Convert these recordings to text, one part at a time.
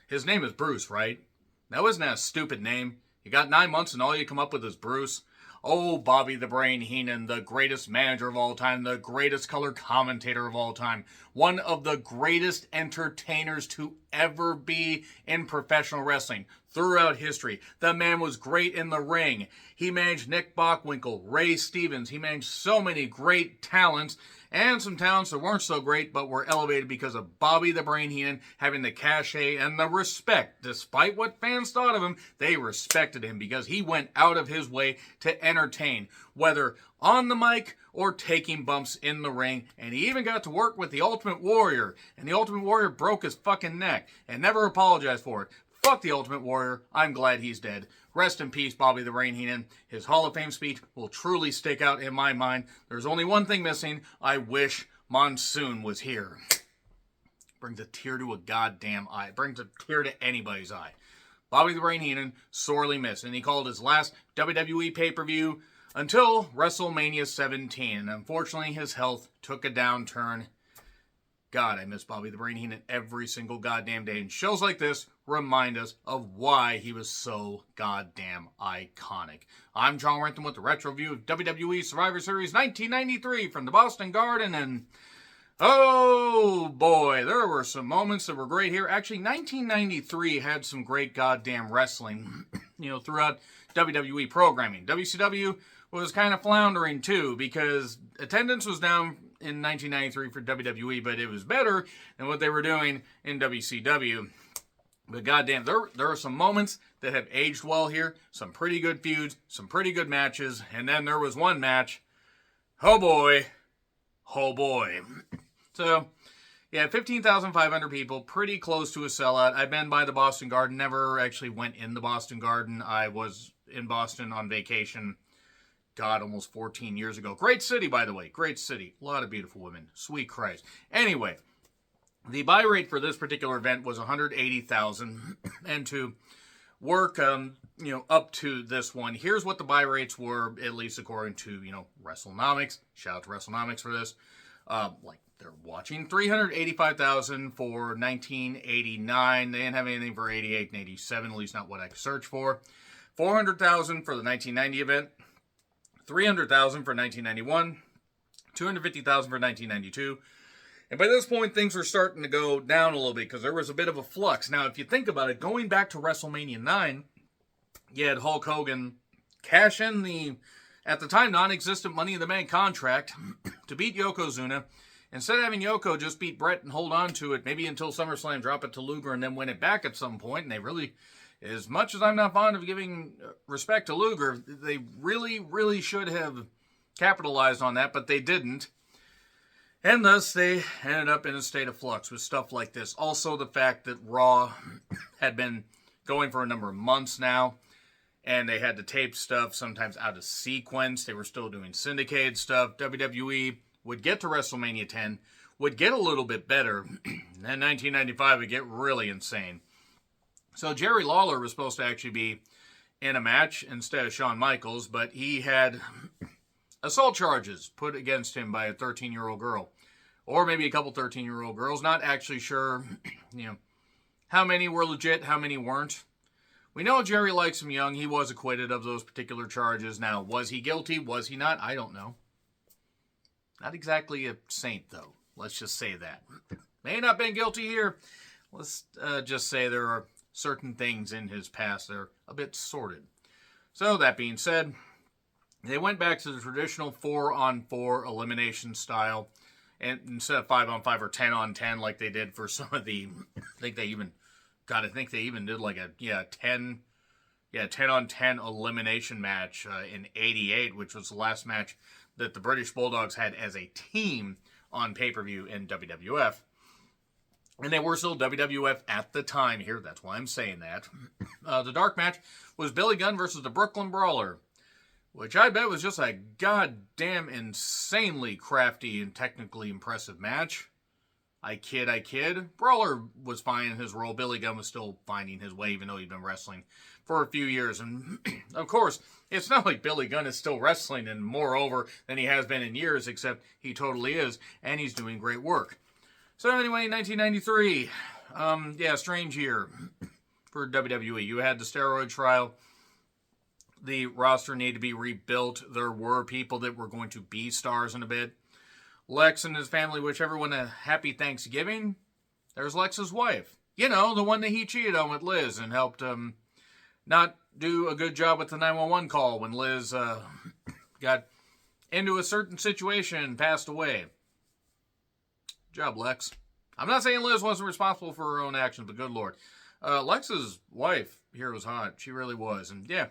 His name is Bruce, right? That wasn't a stupid name. You got 9 months and all you come up with is Bruce. Oh, Bobby the Brain Heenan, the greatest manager of all time, the greatest color commentator of all time, one of the greatest entertainers to ever be in professional wrestling throughout history. The man was great in the ring. He managed Nick Bockwinkel, Ray Stevens. He managed so many great talents, and some talents that weren't so great but were elevated because of Bobby the Brain Heenan having the cachet and the respect. Despite what fans thought of him, they respected him because he went out of his way to entertain, whether on the mic or taking bumps in the ring. And he even got to work with the Ultimate Warrior, and the Ultimate Warrior broke his fucking neck and never apologized for it. Fuck the Ultimate Warrior. I'm glad he's dead. Rest in peace, Bobby the Brain Heenan. His Hall of Fame speech will truly stick out in my mind. There's only one thing missing. I wish Monsoon was here. Brings a tear to a goddamn eye. Brings a tear to anybody's eye. Bobby the Brain Heenan, sorely missed. And he called his last WWE pay-per-view until WrestleMania 17. And unfortunately, his health took a downturn. God, I miss Bobby the Brain Heenan every single goddamn day. And shows like this remind us of why he was so goddamn iconic. I'm John Renton with the Retro View of WWE Survivor Series 1993 from the Boston Garden. And oh boy, there were some moments that were great here. Actually, 1993 had some great goddamn wrestling, throughout WWE programming. WCW was kind of floundering too because attendance was down in 1993 for WWE, but it was better than what they were doing in WCW. But goddamn, there are some moments that have aged well here. Some pretty good feuds, some pretty good matches, and then there was one match. Oh boy. So, yeah, 15,500 people, pretty close to a sellout. I've been by the Boston Garden, never actually went in the Boston Garden. I was in Boston on vacation, God, almost 14 years ago. Great city, by the way. Great city. A lot of beautiful women. Sweet Christ. Anyway, the buy rate for this particular event was 180,000. And to work, up to this one, here's what the buy rates were, at least according to, WrestleNomics. Shout out to WrestleNomics for this. They're watching 385,000 for 1989. They didn't have anything for 88 and 87, at least not what I could search for. 400,000 for the 1990 event. 300,000 for 1991, 250,000 for 1992. And by this point, things were starting to go down a little bit because there was a bit of a flux. Now, if you think about it, going back to WrestleMania 9, you had Hulk Hogan cash in the, at the time, non-existent Money in the Bank contract to beat Yokozuna. Instead of having Yoko just beat Brett and hold on to it, maybe until SummerSlam, drop it to Luger, and then win it back at some point, and they really... As much as I'm not fond of giving respect to Luger, they really, really should have capitalized on that, but they didn't. And thus, they ended up in a state of flux with stuff like this. Also, the fact that Raw had been going for a number of months now, and they had to tape stuff sometimes out of sequence. They were still doing syndicated stuff. WWE would get to WrestleMania 10, would get a little bit better, and then 1995 would get really insane. So Jerry Lawler was supposed to actually be in a match instead of Shawn Michaels, but he had assault charges put against him by a 13-year-old girl. Or maybe a couple 13-year-old girls. Not actually sure, how many were legit, how many weren't. We know Jerry likes him young. He was acquitted of those particular charges. Now, was he guilty? Was he not? I don't know. Not exactly a saint, though. Let's just say that. May not have been guilty here. Let's just say there are certain things in his past that are a bit sordid. So, that being said, they went back to the traditional 4-on-4 elimination style, and instead of 5-on-5 or 10-on-10 like they did for some of the, I think they even did like a 10-on-10 elimination match in '88, which was the last match that the British Bulldogs had as a team on pay-per-view in WWF. And they were still WWF at the time here. That's why I'm saying that. The dark match was Billy Gunn versus the Brooklyn Brawler, which I bet was just a goddamn insanely crafty and technically impressive match. I kid. Brawler was fine in his role. Billy Gunn was still finding his way, even though he'd been wrestling for a few years. And, of course, it's not like Billy Gunn is still wrestling and more over than he has been in years, except he totally is, and he's doing great work. So anyway, 1993, Yeah, strange year for WWE. You had the steroid trial. The roster needed to be rebuilt. There were people that were going to be stars in a bit. Lex and his family wish everyone a happy Thanksgiving. There's Lex's wife. You know, the one that he cheated on with Liz and helped not do a good job with the 911 call when Liz got into a certain situation and passed away. Good job, Lex. I'm not saying Liz wasn't responsible for her own actions, but good Lord. Lex's wife here was hot. She really was. And yeah,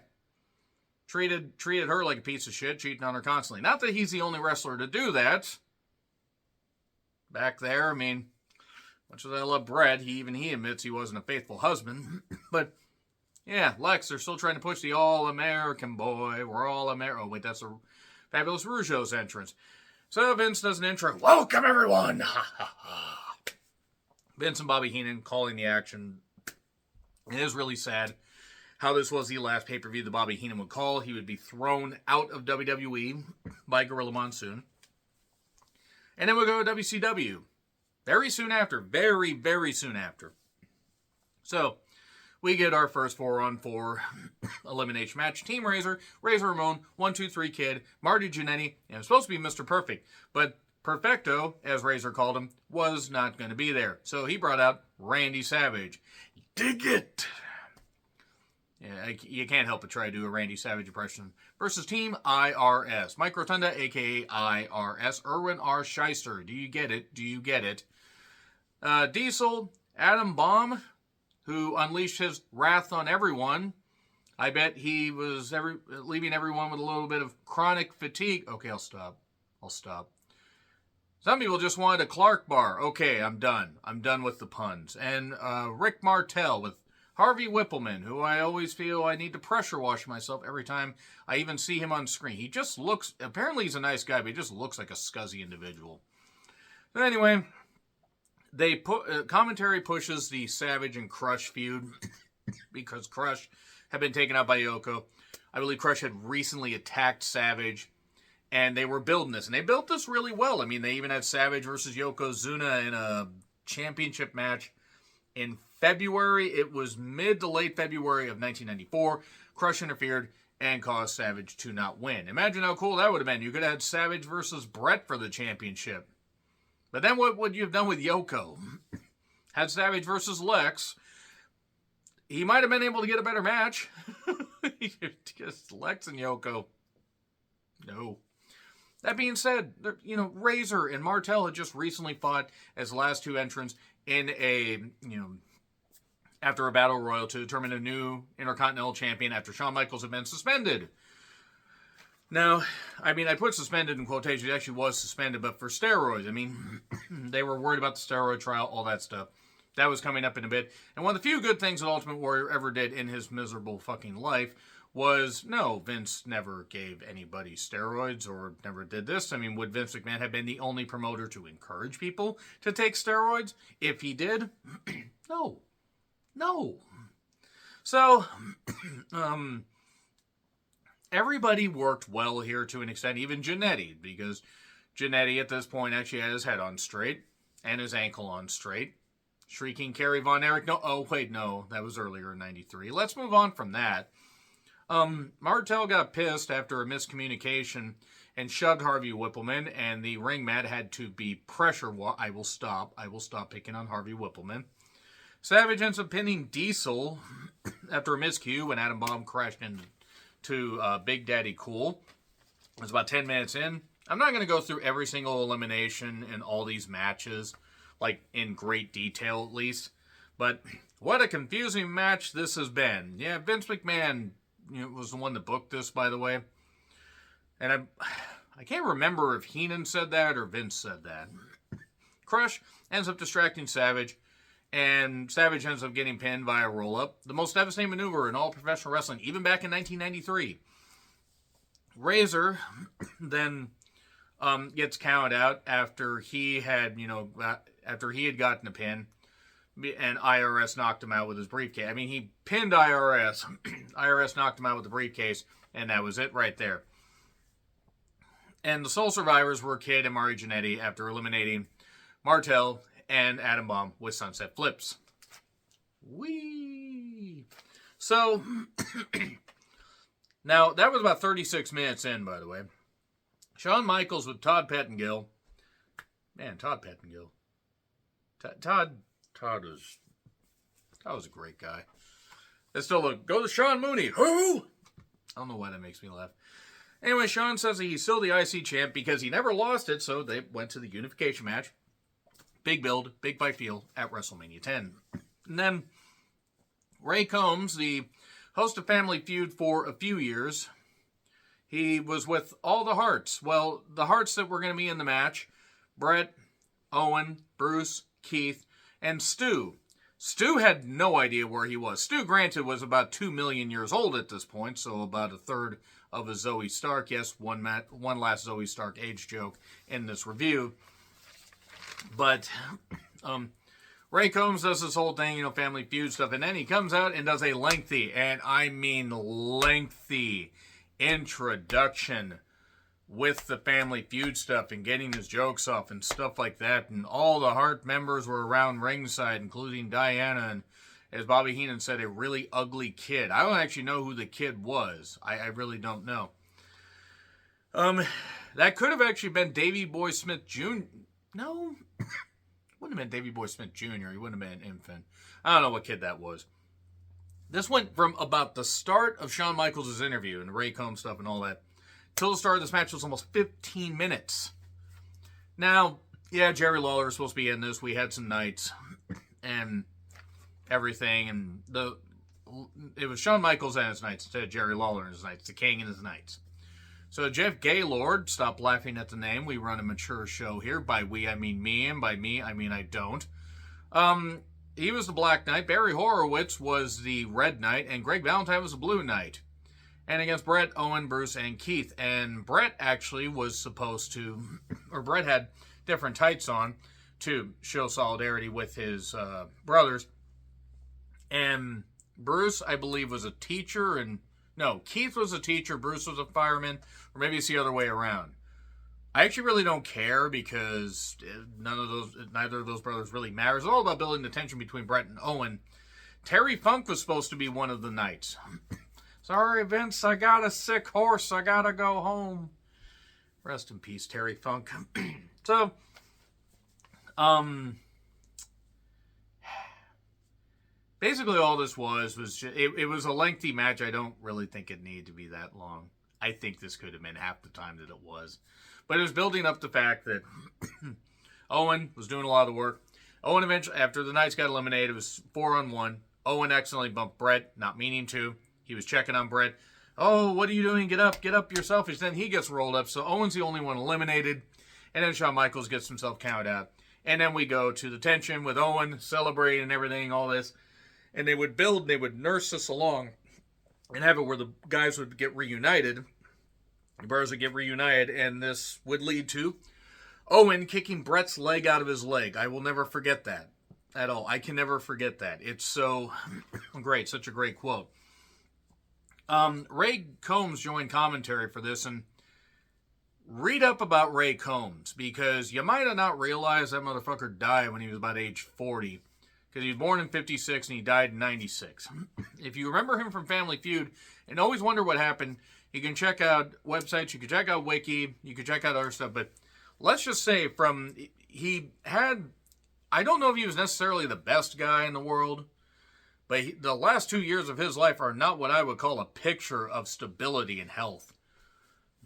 treated her like a piece of shit, cheating on her constantly. Not that he's the only wrestler to do that. Back there, I mean, much as I love Brett, he admits he wasn't a faithful husband. But yeah, Lex, they're still trying to push the all-American boy. We're all American. Oh, wait, that's a Fabulous Rougeau's entrance. So Vince does an intro. Welcome, everyone! Ha, ha, ha. Vince and Bobby Heenan calling the action. It is really sad how this was the last pay-per-view that Bobby Heenan would call. He would be thrown out of WWE by Gorilla Monsoon. And then we'll go to WCW. Very soon after. Very, very soon after. So, we get our first 4-on-4 elimination match. Team Razor, Razor Ramon, 1-2-3 Kid, Marty Jannetty, and it was supposed to be Mr. Perfect. But Perfecto, as Razor called him, was not going to be there. So he brought out Randy Savage. Dig it! Yeah, you can't help but try to do a Randy Savage impression. Versus Team IRS. Mike Rotunda, a.k.a. IRS. Erwin R. Shyster. Do you get it? Do you get it? Diesel, Adam Bomb, who unleashed his wrath on everyone. I bet he was leaving everyone with a little bit of chronic fatigue. Okay, I'll stop. Some people just wanted a Clark bar. Okay, I'm done. I'm done with the puns. And Rick Martel with Harvey Whippleman, who I always feel I need to pressure wash myself every time I even see him on screen. He just looks, apparently he's a nice guy, but he just looks like a scuzzy individual. But anyway, commentary pushes the Savage and Crush feud because Crush had been taken out by Yoko. I believe Crush had recently attacked Savage, and they were building this. And they built this really well. I mean, they even had Savage versus Yokozuna in a championship match in February. It was mid to late February of 1994. Crush interfered and caused Savage to not win. Imagine how cool that would have been. You could have had Savage versus Brett for the championship. But then what would you have done with Yoko? Had Savage versus Lex. He might have been able to get a better match. Just Lex and Yoko. No. That being said, Razor and Martel had just recently fought as the last two entrants in after a battle royal to determine a new Intercontinental Champion after Shawn Michaels had been suspended. Now, I mean, I put suspended in quotation. He actually was suspended, but for steroids. I mean, they were worried about the steroid trial, all that stuff. That was coming up in a bit. And one of the few good things that Ultimate Warrior ever did in his miserable fucking life was, no, Vince never gave anybody steroids or never did this. I mean, would Vince McMahon have been the only promoter to encourage people to take steroids? If he did, no. So, everybody worked well here to an extent, even Jannetty, because Jannetty at this point actually had his head on straight and his ankle on straight. Shrieking Kerry Von Erich. No, that was earlier in 93. Let's move on from that. Martel got pissed after a miscommunication and shoved Harvey Whippleman, and the ring mat had to be pressure. I will stop picking on Harvey Whippleman. Savage ends up pinning Diesel after a miscue when Adam Bomb crashed into Big Daddy Cool. It was about 10 minutes in. I'm not going to go through every single elimination in all these matches, like in great detail at least. But what a confusing match this has been. Yeah, Vince McMahon was the one that booked this, by the way. And I can't remember if Heenan said that or Vince said that. Crush ends up distracting Savage, and Savage ends up getting pinned via roll-up. The most devastating maneuver in all professional wrestling, even back in 1993. Razor then gets counted out after he had gotten a pin, and IRS knocked him out with his briefcase. I mean, he pinned IRS. IRS knocked him out with the briefcase, and that was it right there. And the sole survivors were Kid and Marty Jannetty after eliminating Martel and Adam Bomb with sunset flips. So, now, that was about 36 minutes in, by the way. Shawn Michaels with Todd Pettengill. Man, Todd Pettengill. Todd was a great guy. Let's still look. Go to Sean Mooney. Who? I don't know why that makes me laugh. Anyway, Sean says that he's still the IC champ because he never lost it, so they went to the unification match. Big build, big fight feel at WrestleMania 10. And then Ray Combs, the host of Family Feud for a few years, he was with all the Harts. Well, the Harts that were going to be in the match, Bret, Owen, Bruce, Keith, and Stu. Stu had no idea where he was. Stu, granted, was about 2 million years old at this point, so about a third of a Zoe Stark. Yes, one last Zoe Stark age joke in this review. But Ray Combs does this whole thing, Family Feud stuff, and then he comes out and does a lengthy, and I mean lengthy, introduction with the Family Feud stuff and getting his jokes off and stuff like that. And all the Hart members were around ringside, including Diana, and as Bobby Heenan said, a really ugly kid. I don't actually know who the kid was. I really don't know. That could have actually been Davey Boy Smith Jr. No, wouldn't have been Davey Boy Smith Jr. He wouldn't have been an infant. I don't know what kid that was. This went from about the start of Shawn Michaels' interview and the Ray Combs stuff and all that till the start of this match was almost 15 minutes. Now, yeah, Jerry Lawler was supposed to be in this. We had some nights and everything, and it was Shawn Michaels and his nights instead of Jerry Lawler and his nights, the King and his nights. So Jeff Gaylord, stop laughing at the name. We run a mature show here. By we, I mean me, and by me, I mean I don't. He was the Black Knight. Barry Horowitz was the Red Knight, and Greg Valentine was the Blue Knight. And against Bret, Owen, Bruce, and Keith. And Bret actually was supposed to, or Bret had different tights on to show solidarity with his brothers. And Bruce, I believe, was a teacher, and no, Keith was a teacher, Bruce was a fireman, or maybe it's the other way around. I actually really don't care because neither of those brothers really matters. It's all about building the tension between Bret and Owen. Terry Funk was supposed to be one of the knights. Sorry, Vince, I got a sick horse. I gotta go home. Rest in peace, Terry Funk. So, basically all this was it was a lengthy match. I don't really think it needed to be that long. I think this could have been half the time that it was. But it was building up the fact that Owen was doing a lot of the work. Owen eventually, after the Knights got eliminated, it was 4-on-1. Owen accidentally bumped Bret, not meaning to. He was checking on Bret. Oh, what are you doing? Get up, you're selfish. Then he gets rolled up, so Owen's the only one eliminated. And then Shawn Michaels gets himself counted out. And then we go to the tension with Owen celebrating and everything, all this. And they would build, they would nurse this along and have it where the guys would get reunited. The brothers would get reunited, and this would lead to Owen kicking Bret's leg out of his leg. I will never forget that at all. I can never forget that. It's so great, such a great quote. Ray Combs joined commentary for this, and read up about Ray Combs, because you might have not realized that motherfucker died when he was about age 40, because he was born in 56 and he died in 96. If you remember him from Family Feud and always wonder what happened, you can check out websites, you can check out Wiki, you can check out other stuff, but let's just say I don't know if he was necessarily the best guy in the world, but the last 2 years of his life are not what I would call a picture of stability and health.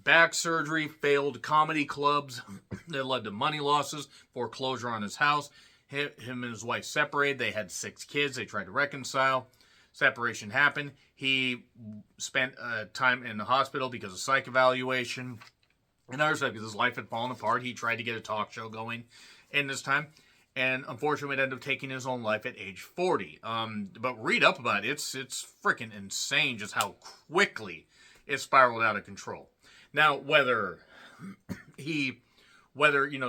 Back surgery, failed comedy clubs that led to money losses, foreclosure on his house. Him and his wife separated. They had 6 kids. They tried to reconcile. Separation happened. He spent time in the hospital because of psych evaluation and other stuff because his life had fallen apart. He tried to get a talk show going in this time. And unfortunately, it ended up taking his own life at age 40. But read up about it. It's freaking insane just how quickly it spiraled out of control. Now, whether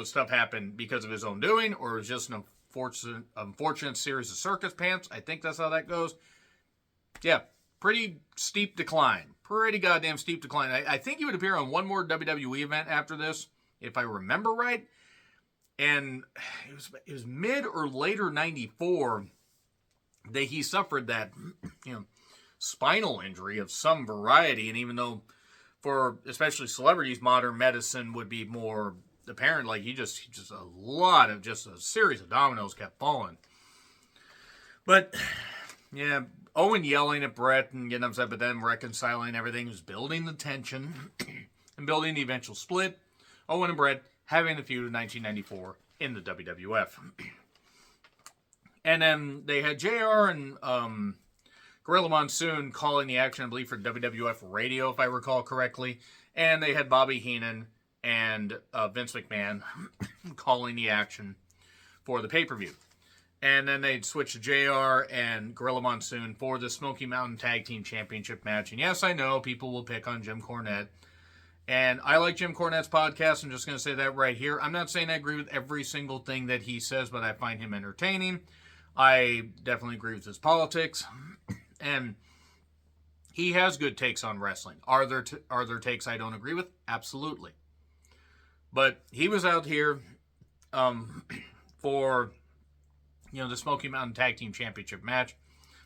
stuff happened because of his own doing or it was just an unfortunate series of circus pants, I think that's how that goes. Yeah, pretty steep decline. Pretty goddamn steep decline. I think he would appear on one more WWE event after this, if I remember right. And it was mid or later 94 that he suffered that, spinal injury of some variety. And even though for especially celebrities, modern medicine would be more apparent, like he just a series of dominoes kept falling. But yeah, Owen yelling at Brett and getting upset, but then reconciling everything was building the tension and building the eventual split. Owen and Brett having the feud in 1994 in the WWF. And then they had JR and Gorilla Monsoon calling the action, I believe, for WWF Radio, if I recall correctly. And they had Bobby Heenan and Vince McMahon calling the action for the pay-per-view. And then they'd switch to JR and Gorilla Monsoon for the Smoky Mountain Tag Team Championship match. And yes, I know people will pick on Jim Cornette. And I like Jim Cornette's podcast. I'm just going to say that right here. I'm not saying I agree with every single thing that he says, but I find him entertaining. I definitely agree with his politics. And he has good takes on wrestling. Are there takes I don't agree with? Absolutely. But he was out here for the Smoky Mountain Tag Team Championship match.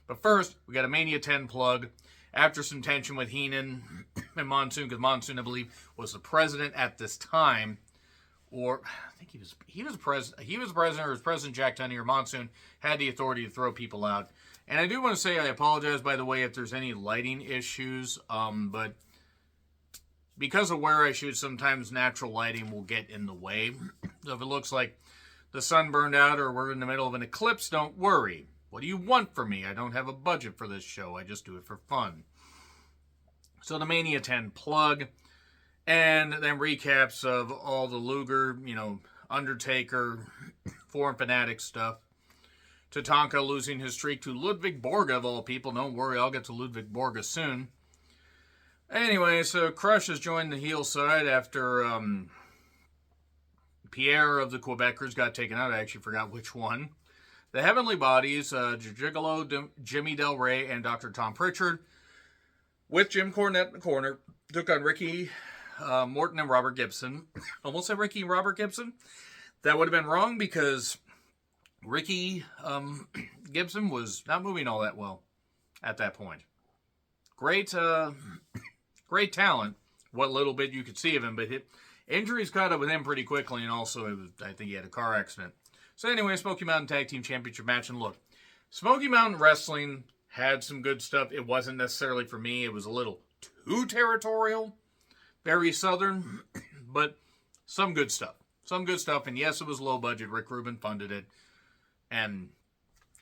But first, we got a Mania 10 plug. After some tension with Heenan and Monsoon, because Monsoon, I believe, was the president at this time, or I think he was president, or was President Jack Tunney, or Monsoon had the authority to throw people out. And I do want to say I apologize, by the way, if there's any lighting issues, but because of where I shoot, sometimes natural lighting will get in the way. So if it looks like the sun burned out or we're in the middle of an eclipse, don't worry. What do you want from me? I don't have a budget for this show. I just do it for fun. So the Mania 10 plug, and then recaps of all the Luger, Undertaker, Foreign Fanatic stuff. Tatanka losing his streak to Ludwig Borga, of all people. Don't worry, I'll get to Ludwig Borga soon. Anyway, so Crush has joined the heel side after Pierre of the Quebecers got taken out. I actually forgot which one. The Heavenly Bodies, Gigolo, Jimmy Del Rey, and Dr. Tom Pritchard, with Jim Cornette in the corner, took on Ricky Morton and Robert Gibson. Almost said Ricky and Robert Gibson. That would have been wrong because Ricky Gibson was not moving all that well at that point. Great talent, what little bit you could see of him, but injuries caught up with him pretty quickly, and also I think he had a car accident. So anyway, Smoky Mountain Tag Team Championship match, and look, Smoky Mountain Wrestling had some good stuff. It wasn't necessarily for me. It was a little too territorial, very southern, but some good stuff. Some good stuff, and yes, it was low budget. Rick Rubin funded it, and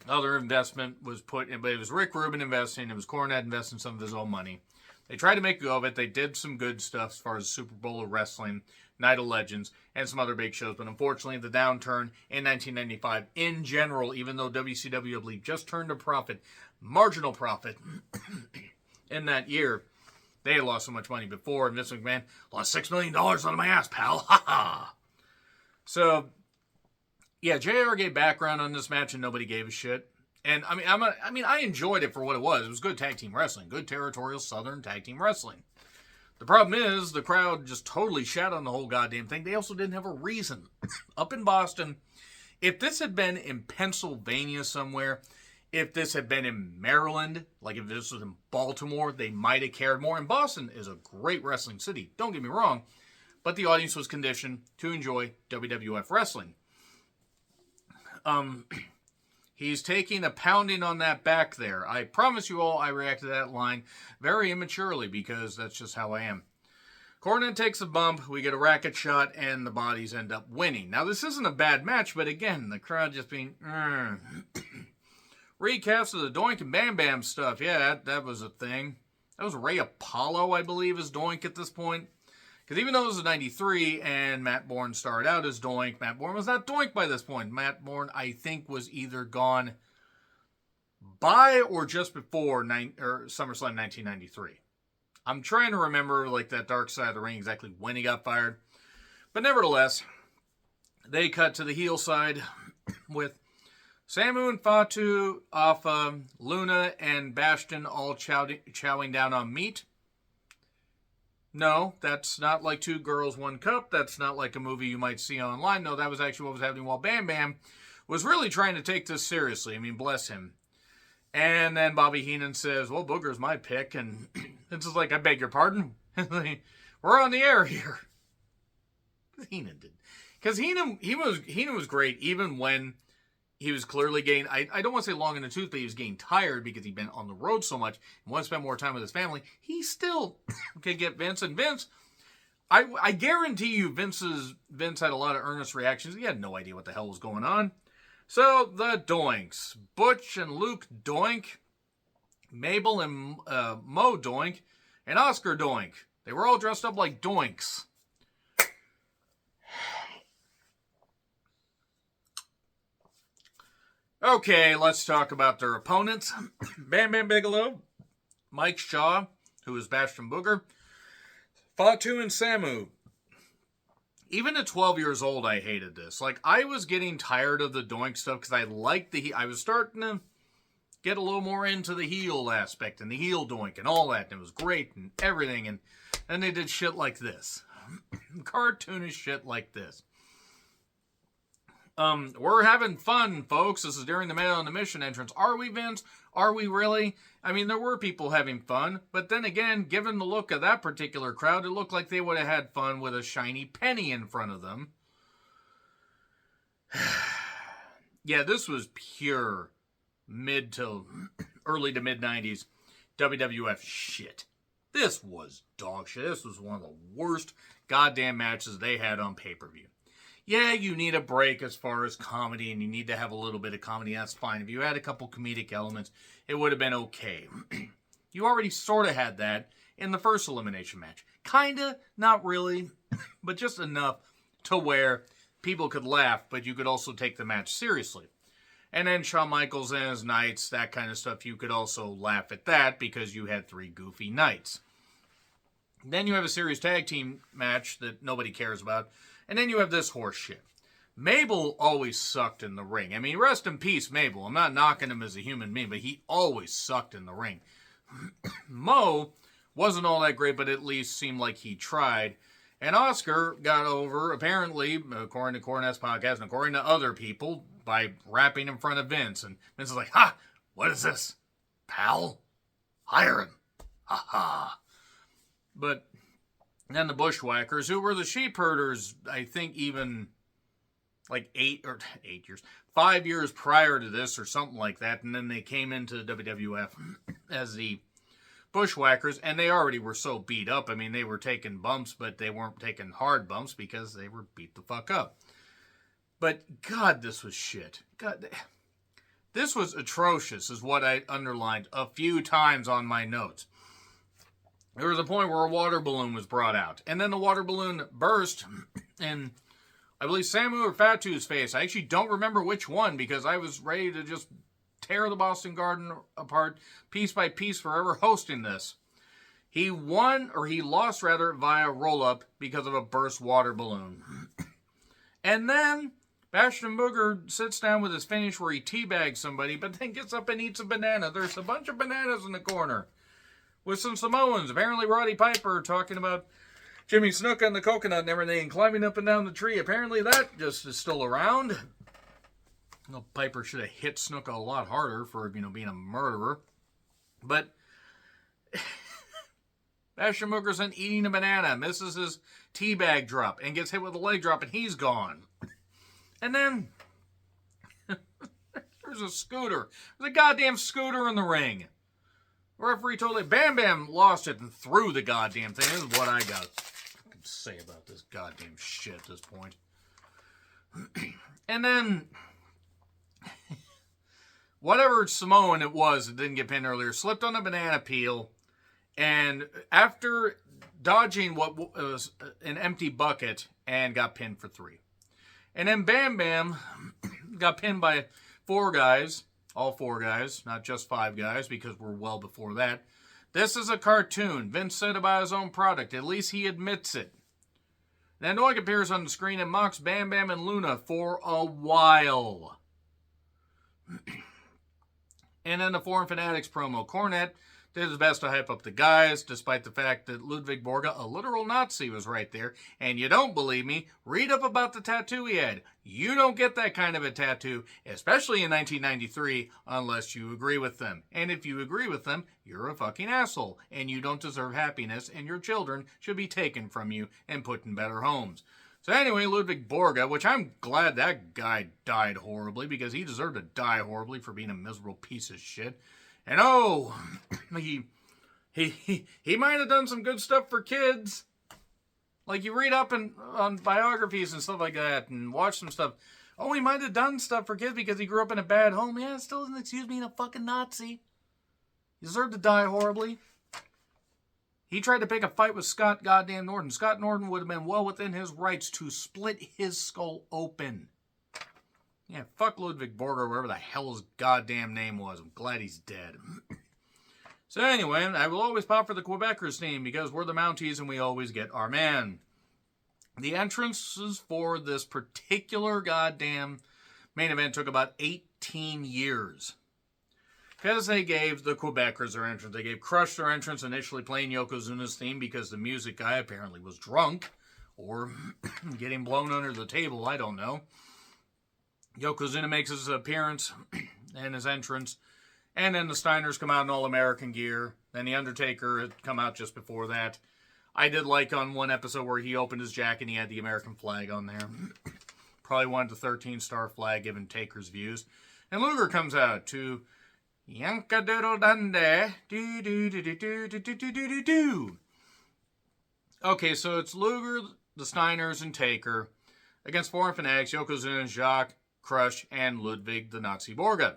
other investment was put in, but it was Rick Rubin investing. It was Cornette investing some of his own money. They tried to make a go of it. They did some good stuff as far as Super Bowl of Wrestling, Night of Legends, and some other big shows. But unfortunately, the downturn in 1995, in general, even though WCW, I believe, just turned a profit, marginal profit, in that year, they had lost so much money before. And Vince McMahon lost $6 million out of my ass, pal. Ha ha. So, yeah, JR gave background on this match, and nobody gave a shit. And I enjoyed it for what it was. It was good tag team wrestling, good territorial Southern tag team wrestling. The problem is the crowd just totally shat on the whole goddamn thing. They also didn't have a reason. Up in Boston, if this had been in Pennsylvania somewhere, if this had been in Maryland, like if this was in Baltimore, they might have cared more. And Boston is a great wrestling city. Don't get me wrong, but the audience was conditioned to enjoy WWF wrestling. He's taking a pounding on that back there. I promise you all I reacted to that line very immaturely because that's just how I am. Cornette takes a bump, we get a racket shot, and the Bodies end up winning. Now, this isn't a bad match, but again, the crowd just being... Recaps of the Doink and Bam Bam stuff. Yeah, that was a thing. That was Ray Apollo, I believe, is Doink at this point. Because even though it was 93 and Matt Bourne started out as Doink, Matt Bourne was not Doink by this point. Matt Bourne, I think, was either gone by or just before SummerSlam 1993. I'm trying to remember that Dark Side of the Ring exactly when he got fired. But nevertheless, they cut to the heel side with Samu and Fatu, Alpha, Luna, and Bastion all chowing down on meat. No, that's not like Two Girls, One Cup. That's not like a movie you might see online. No, that was actually what was happening while Bam Bam was really trying to take this seriously. I mean, bless him. And then Bobby Heenan says, well, Booger's my pick. And Vince is like, I beg your pardon? We're on the air here. Heenan did. Because Heenan was great even when he was clearly getting, I don't want to say long in the tooth, but he was getting tired because he'd been on the road so much and wanted to spend more time with his family. He still could get Vince. And Vince, I guarantee you Vince had a lot of earnest reactions. He had no idea what the hell was going on. So the Doinks, Butch and Luke Doink, Mabel and Mo Doink, and Oscar Doink. They were all dressed up like Doinks. Okay, let's talk about their opponents. Bam Bam Bigelow, Mike Shaw, who is Bastion Booger, Fatu and Samu. Even at 12 years old, I hated this. Like, I was getting tired of the Doink stuff because I was starting to get a little more into the heel aspect and the heel Doink and all that. And it was great and everything. And then they did shit like this. Cartoonish shit like this. We're having fun, folks. This is during the Man on the Mission entrance. Are we, Vince? Are we really? I mean, there were people having fun. But then again, given the look of that particular crowd, it looked like they would have had fun with a shiny penny in front of them. Yeah, this was pure mid to early to mid-90s WWF shit. This was dog shit. This was one of the worst goddamn matches they had on pay-per-view. Yeah, you need a break as far as comedy, and you need to have a little bit of comedy. That's fine. If you had a couple comedic elements, it would have been okay. You already sort of had that in the first elimination match. Kinda, not really, but just enough to where people could laugh, but you could also take the match seriously. And then Shawn Michaels and his Knights, that kind of stuff, you could also laugh at that because you had three goofy Knights. Then you have a serious tag team match that nobody cares about. And then you have this horse shit. Mabel always sucked in the ring. I mean, rest in peace, Mabel. I'm not knocking him as a human being, but he always sucked in the ring. Mo wasn't all that great, but at least seemed like he tried. And Oscar got over, apparently, according to Cornette's podcast and according to other people, by rapping in front of Vince. And Vince is like, ha! What is this? Pal? Hire him. Ha ha. But then the Bushwhackers, who were the sheep herders, I think even like 5 years prior to this or something like that. And then they came into the WWF as the Bushwhackers, and they already were so beat up. I mean, they were taking bumps, but they weren't taking hard bumps because they were beat the fuck up. But God, this was shit. God, this was atrocious, is what I underlined a few times on my notes. There was a point where a water balloon was brought out. And then the water balloon burst in, I believe, Samu or Fatu's face. I actually don't remember which one because I was ready to just tear the Boston Garden apart piece by piece forever hosting this. He lost via roll-up because of a burst water balloon. And then Bastion Booger sits down with his finish where he teabags somebody, but then gets up and eats a banana. There's a bunch of bananas in the corner. With some Samoans. Apparently Roddy Piper talking about Jimmy Snuka and the coconut and everything and climbing up and down the tree. Apparently that just is still around. Well, Piper should have hit Snuka a lot harder for, being a murderer. But Bastion Booger's then eating a banana, misses his teabag drop, and gets hit with a leg drop, and he's gone. And then there's a scooter. There's a goddamn scooter in the ring. Referee totally Bam Bam lost it and threw the goddamn thing. This is what I got to say about this goddamn shit at this point. And then whatever Samoan it was that didn't get pinned earlier slipped on a banana peel, and after dodging what was an empty bucket and got pinned for 3. And then Bam Bam got pinned by 4 guys. All 4 guys, not just 5 guys, because we're well before that. This is a cartoon. Vince said about his own product. At least he admits it. Then Doink appears on the screen and mocks Bam Bam and Luna for a while. And then the Foreign Fanatics promo. Cornette did his best to hype up the guys, despite the fact that Ludwig Borga, a literal Nazi, was right there. And you don't believe me? Read up about the tattoo he had. You don't get that kind of a tattoo, especially in 1993, unless you agree with them. And if you agree with them, you're a fucking asshole, and you don't deserve happiness, and your children should be taken from you and put in better homes. So anyway, Ludwig Borga, which I'm glad that guy died horribly, because he deserved to die horribly for being a miserable piece of shit. And oh, he might have done some good stuff for kids. Like, you read up on biographies and stuff like that and watch some stuff. Oh, he might have done stuff for kids because he grew up in a bad home. Yeah, it still doesn't excuse being a fucking Nazi. He deserved to die horribly. He tried to pick a fight with Scott goddamn Norton. Scott Norton would have been well within his rights to split his skull open. Yeah, fuck Ludwig Borga, whatever the hell his goddamn name was. I'm glad he's dead. So anyway, I will always pop for the Quebecers team because we're the Mounties and we always get our man. The entrances for this particular goddamn main event took about 18 years. Because they gave the Quebecers their entrance. They gave Crush their entrance, initially playing Yokozuna's theme because the music guy apparently was drunk. Or getting blown under the table, I don't know. Yokozuna makes his appearance and his entrance. And then the Steiners come out in all-American gear. Then the Undertaker had come out just before that. I did like on one episode where he opened his jacket and he had the American flag on there. Probably wanted the 13-star flag given Taker's views. And Luger comes out to Yanka Doodle Dundee. Do do do do do do do do do do. Okay, so it's Luger, the Steiners, and Taker against Foreign Fanatics, Yokozuna, Jacques, Crush, and Ludwig the Nazi Borga.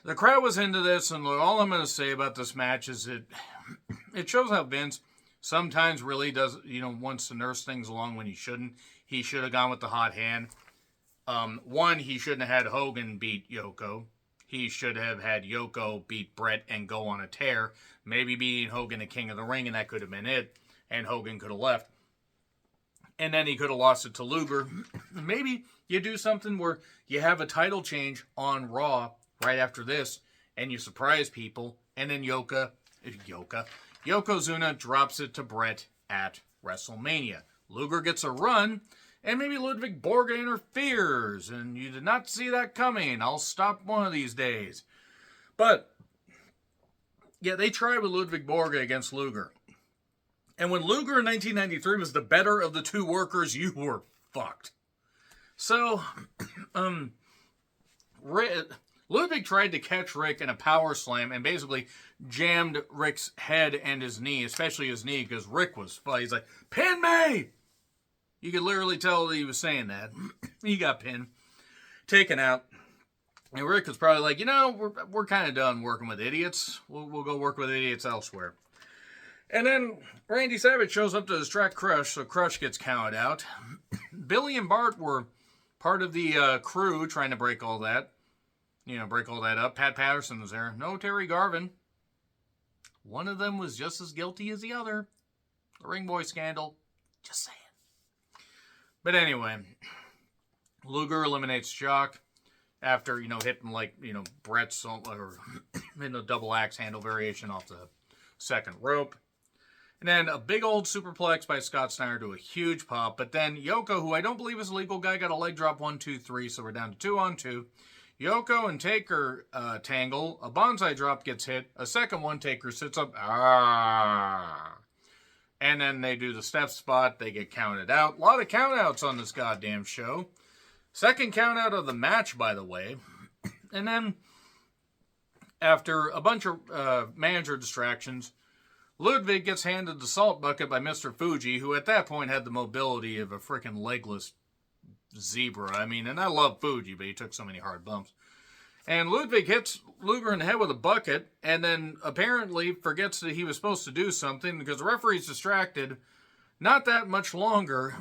The crowd was into this, and all I'm going to say about this match is it shows how Vince sometimes really does, wants to nurse things along when he shouldn't. He should have gone with the hot hand. One, he shouldn't have had Hogan beat Yoko. He should have had Yoko beat Brett and go on a tear. Maybe beating Hogan the King of the Ring, and that could have been it. And Hogan could have left. And then he could have lost it to Luger. Maybe you do something where you have a title change on Raw right after this, and you surprise people, and then Yokozuna drops it to Brett at WrestleMania. Luger gets a run, and maybe Ludwig Borga interferes, and you did not see that coming. I'll stop one of these days. But, yeah, they tried with Ludwig Borga against Luger. And when Luger in 1993 was the better of the two workers, you were fucked. So, Ludwig tried to catch Rick in a power slam and basically jammed Rick's head and his knee, especially his knee, because Rick was funny. He's like, "Pin me!" You could literally tell that he was saying that. He got pinned, taken out. And Rick was probably like, we're kind of done working with idiots. We'll go work with idiots elsewhere. And then Randy Savage shows up to distract Crush, so Crush gets counted out. Billy and Bart were part of the crew trying to break all that. Break all that up. Pat Patterson was there. No Terry Garvin. One of them was just as guilty as the other. The Ring Boy scandal. Just saying. But anyway, Luger eliminates Jacques after, hitting Brett's or in a double axe handle variation off the second rope. And then a big old superplex by Scott Steiner to a huge pop. But then Yoko, who I don't believe is a legal guy, got a leg drop 1, 2, 3. So we're down to 2-on-2. Yoko and Taker tangle. A bonsai drop gets hit. A second one, Taker sits up. And then they do the step spot. They get counted out. A lot of countouts on this goddamn show. Second countout of the match, by the way. And then, after a bunch of manager distractions, Ludwig gets handed the salt bucket by Mr. Fuji, who at that point had the mobility of a freaking legless zebra. And I love Fuji, but he took so many hard bumps. And Ludwig hits Luger in the head with a bucket, and then apparently forgets that he was supposed to do something because the referee's distracted. Not that much longer.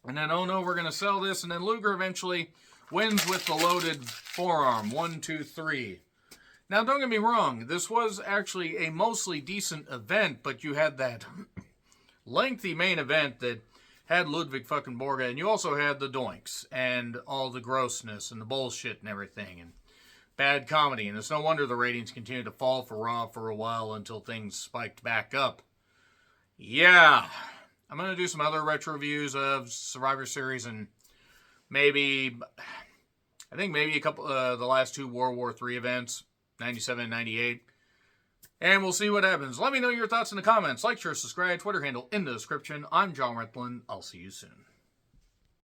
And then, oh no, we're going to sell this. And then Luger eventually wins with the loaded forearm. 1, 2, 3. Now, don't get me wrong. This was actually a mostly decent event, but you had that lengthy main event that had Ludwig fucking Borga, and you also had the doinks and all the grossness and the bullshit and everything. And bad comedy, and it's no wonder the ratings continued to fall for Raw for a while until things spiked back up. Yeah, I'm going to do some other retro reviews of Survivor Series, and maybe, I think maybe a couple, the last two World War III events, 97 and 98. And we'll see what happens. Let me know your thoughts in the comments. Like, share, subscribe, Twitter handle in the description. I'm John Replin. I'll see you soon.